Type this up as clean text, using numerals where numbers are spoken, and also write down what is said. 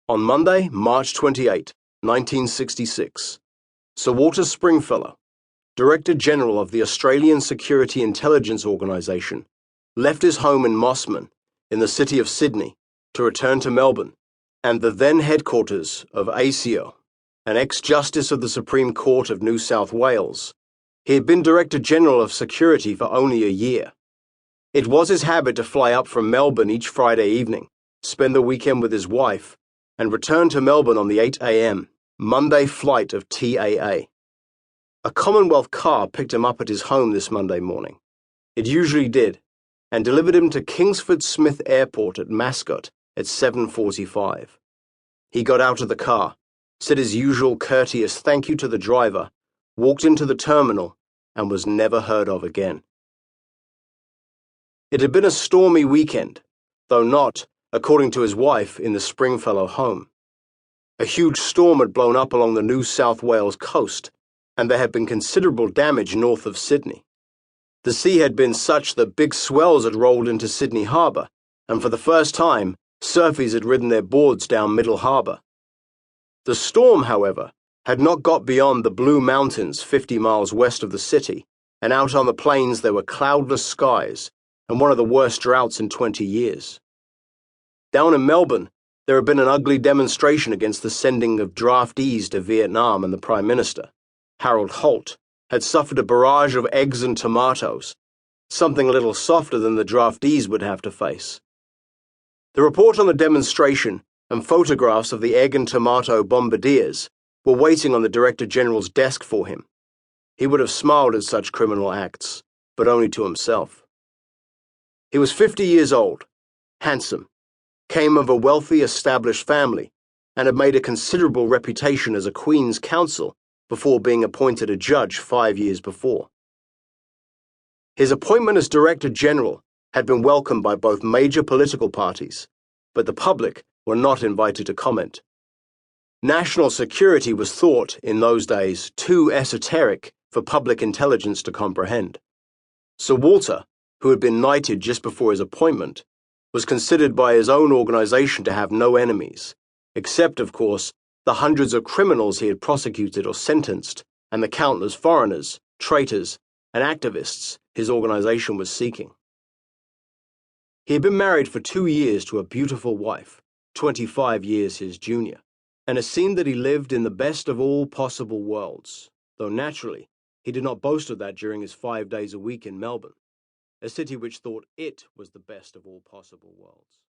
On Monday, March 28, 1966, Sir Walter Springfellow, Director General of the Australian Security Intelligence Organisation, left his home in Mossman, in the city of Sydney, to return to Melbourne, and the then headquarters of ASIO, an ex-Justice of the Supreme Court of New South Wales. He had been Director General of Security for only a year. It was his habit to fly up from Melbourne each Friday evening, spend the weekend with his wife, and return to Melbourne on the 8 a.m. Monday flight of TAA. A Commonwealth car picked him up at his home this Monday morning. It usually did, and delivered him to Kingsford Smith Airport at Mascot at 7:45. He got out of the car, said his usual courteous thank you to the driver, walked into the terminal, and was never heard of again. It had been a stormy weekend, though not, according to his wife, in the Springfellow home. A huge storm had blown up along the New South Wales coast, and there had been considerable damage north of Sydney. The sea had been such that big swells had rolled into Sydney Harbour, and for the first time, surfies had ridden their boards down Middle Harbour. The storm, however, had not got beyond the Blue Mountains 50 miles west of the city, and out on the plains there were cloudless skies and one of the worst droughts in 20 years. Down in Melbourne, there had been an ugly demonstration against the sending of draftees to Vietnam, and the Prime Minister, Harold Holt, had suffered a barrage of eggs and tomatoes, something a little softer than the draftees would have to face. The report on the demonstration and photographs of the egg and tomato bombardiers were waiting on the Director General's desk for him. He would have smiled at such criminal acts, but only to himself. He was 50 years old, handsome, came of a wealthy, established family, and had made a considerable reputation as a Queen's Counsel before being appointed a judge 5 years before. His appointment as Director General had been welcomed by both major political parties, but the public were not invited to comment. National security was thought, in those days, too esoteric for public intelligence to comprehend. Sir Walter, who had been knighted just before his appointment, was considered by his own organisation to have no enemies, except, of course, the hundreds of criminals he had prosecuted or sentenced, and the countless foreigners, traitors, and activists his organisation was seeking. He had been married for 2 years to a beautiful wife, 25 years his junior, and it seemed that he lived in the best of all possible worlds, though naturally he did not boast of that during his 5 days a week in Melbourne, a city which thought it was the best of all possible worlds.